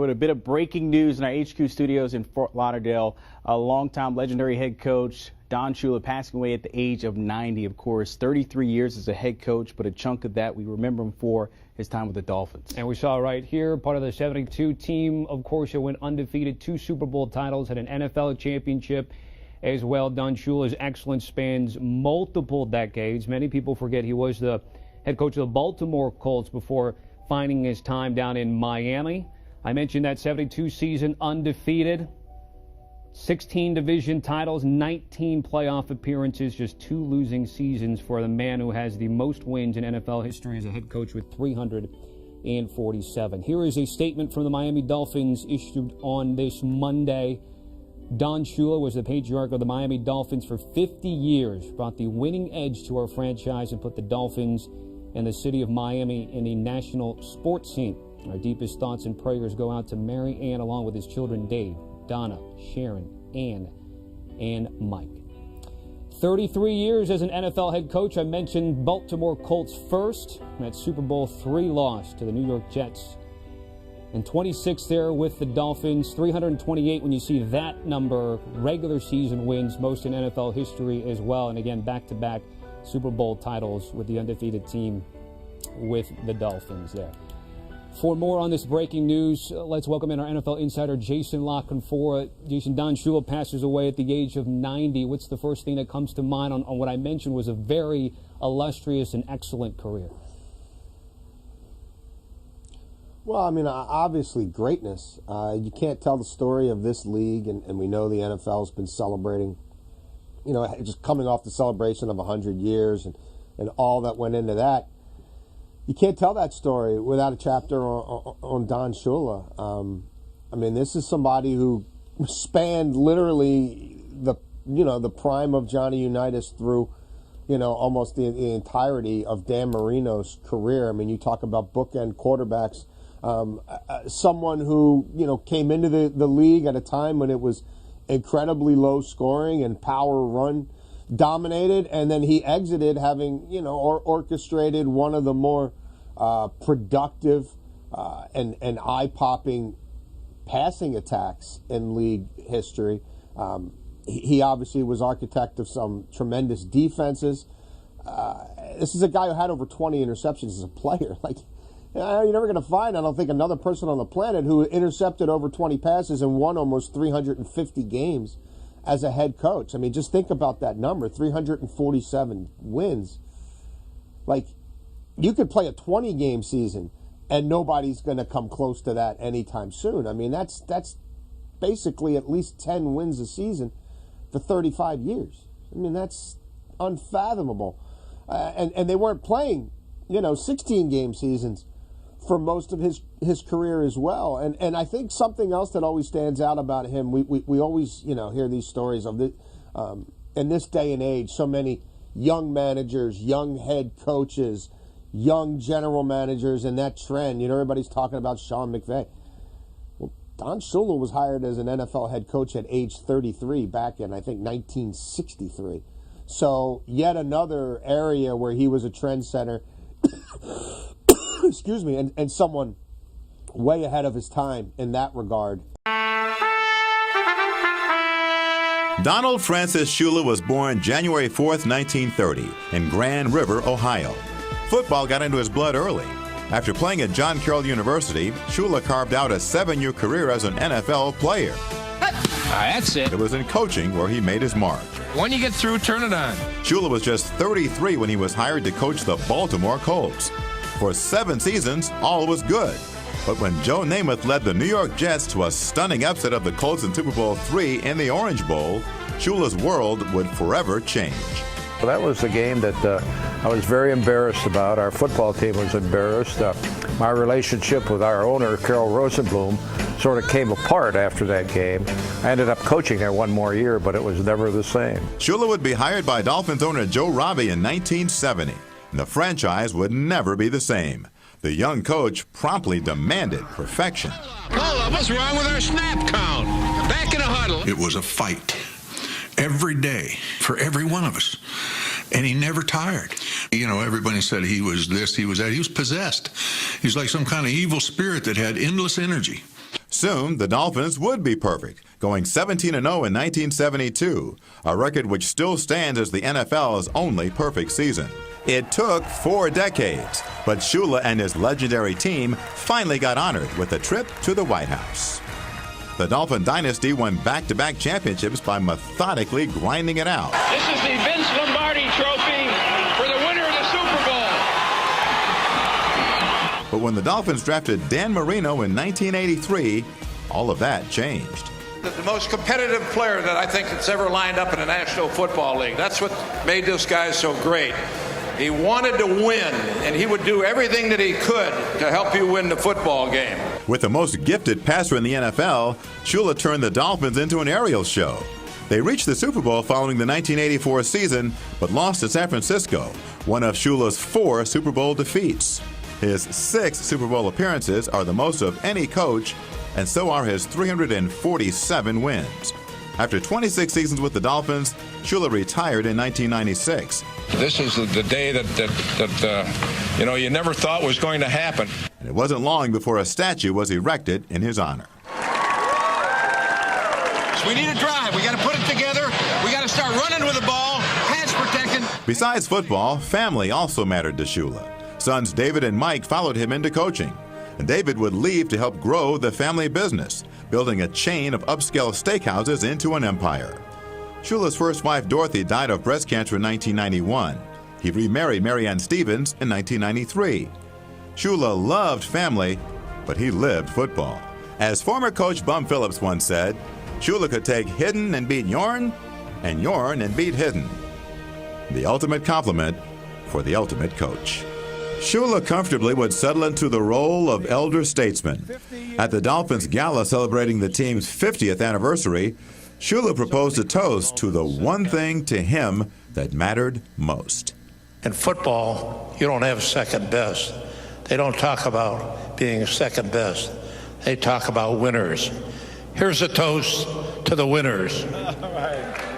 With a bit of breaking news in our HQ studios in Fort Lauderdale, a longtime legendary head coach, Don Shula, passing away at the age of 90, of course. 33 years as a head coach, but a chunk of that we remember him for his time with the Dolphins. And we saw right here, part of the 72 team, of course, that went undefeated, 2 Super Bowl titles, had an NFL championship as well. Don Shula's excellence spans multiple decades. Many people forget he was the head coach of the Baltimore Colts before finding his time down in Miami. I mentioned that 72 season undefeated, 16 division titles, 19 playoff appearances, just 2 losing seasons for the man who has the most wins in NFL history as a head coach with 347. Here is a statement from the Miami Dolphins issued on this Monday. Don Shula was the patriarch of the Miami Dolphins for 50 years, brought the winning edge to our franchise and put the Dolphins and the city of Miami in the national sports scene. Our deepest thoughts and prayers go out to Mary Ann along with his children Dave, Donna, Sharon, Ann, and Mike. 33 years as an NFL head coach. I mentioned Baltimore Colts first. That Super Bowl III loss to the New York Jets. And 26 there with the Dolphins. 328 when you see that number. Regular season wins, most in NFL history as well. And again, back-to-back Super Bowl titles with the undefeated team with the Dolphins there. For more on this breaking news, let's welcome in our NFL insider, Jason La Canfora. Jason, Don Shula passes away at the age of 90. What's the first thing that comes to mind on what I mentioned was a very illustrious and excellent career? Well, I mean, obviously greatness. You can't tell the story of this league, and we know the NFL has been celebrating, you know, just coming off the celebration of 100 years and all that went into that. You can't tell that story without a chapter on Don Shula. I mean, this is somebody who spanned literally the prime of Johnny Unitas through, almost the entirety of Dan Marino's career. I mean, you talk about bookend quarterbacks. Someone who, came into the league at a time when it was incredibly low scoring and power run dominated, and then he exited having, orchestrated one of the more productive and eye-popping passing attacks in league history. He obviously was architect of some tremendous defenses. This is a guy who had over 20 interceptions as a player. You're never going to find, I don't think, another person on the planet who intercepted over 20 passes and won almost 350 games as a head coach. I mean, just think about that number, 347 wins. You could play a 20-game season, and nobody's going to come close to that anytime soon. I mean, that's basically at least 10 wins a season for 35 years. I mean, that's unfathomable. And they weren't playing, 16-game seasons for most of his career as well. And I think something else that always stands out about him, we always, hear these stories of the, in this day and age, so many young managers, young head coaches, young general managers, and that trend. Everybody's talking about Sean McVay. Well, Don Shula was hired as an NFL head coach at age 33 back in, I think, 1963. So yet another area where he was a trendsetter, excuse me, and someone way ahead of his time in that regard. Donald Francis Shula was born January 4th, 1930, in Grand River, Ohio. Football got into his blood early. After playing at John Carroll University, Shula carved out a 7-year career as an NFL player. That's it. It was in coaching where he made his mark. When you get through, turn it on. Shula was just 33 when he was hired to coach the Baltimore Colts. For 7 seasons, all was good. But when Joe Namath led the New York Jets to a stunning upset of the Colts in Super Bowl III in the Orange Bowl, Shula's world would forever change. Well, that was the game that I was very embarrassed about. Our football team was embarrassed. My relationship with our owner, Carol Rosenblum, sort of came apart after that game. I ended up coaching there one more year, but it was never the same. Shula would be hired by Dolphins owner Joe Robbie in 1970, and the franchise would never be the same. The young coach promptly demanded perfection. Hold up, what's wrong with our snap count? Back in a huddle. It was a fight every day for every one of us. And he never tired. Everybody said he was this, he was that. He was possessed. He was like some kind of evil spirit that had endless energy. Soon, the Dolphins would be perfect, going 17-0 in 1972, a record which still stands as the NFL's only perfect season. It took 4 decades, but Shula and his legendary team finally got honored with a trip to the White House. The Dolphin dynasty won back-to-back championships by methodically grinding it out. This is the Vince Lombardi Trophy for the winner of the Super Bowl. But when the Dolphins drafted Dan Marino in 1983, all of that changed. The most competitive player that I think that's ever lined up in the National Football League. That's what made this guy so great. He wanted to win, and he would do everything that he could to help you win the football game. With the most gifted passer in the NFL, Shula turned the Dolphins into an aerial show. They reached the Super Bowl following the 1984 season, but lost to San Francisco, one of Shula's 4 Super Bowl defeats. His 6 Super Bowl appearances are the most of any coach, and so are his 347 wins. After 26 seasons with the Dolphins, Shula retired in 1996. This is the day that you never thought was going to happen. And it wasn't long before a statue was erected in his honor. So we need a drive. We got to put it together. We got to start running with the ball. Pass protecting. Besides football, family also mattered to Shula. Sons David and Mike followed him into coaching, and David would leave to help grow the family business, building a chain of upscale steakhouses into an empire. Shula's first wife, Dorothy, died of breast cancer in 1991. He remarried Mary Ann Stevens in 1993. Shula loved family, but he lived football. As former coach Bum Phillips once said, Shula could take Hidden and beat Yorn, and Yorn and beat Hidden. The ultimate compliment for the ultimate coach. Shula comfortably would settle into the role of elder statesman. At the Dolphins Gala celebrating the team's 50th anniversary, Shula proposed a toast to the one thing to him that mattered most. In football, you don't have second best. They don't talk about being second best. They talk about winners. Here's a toast to the winners. All right.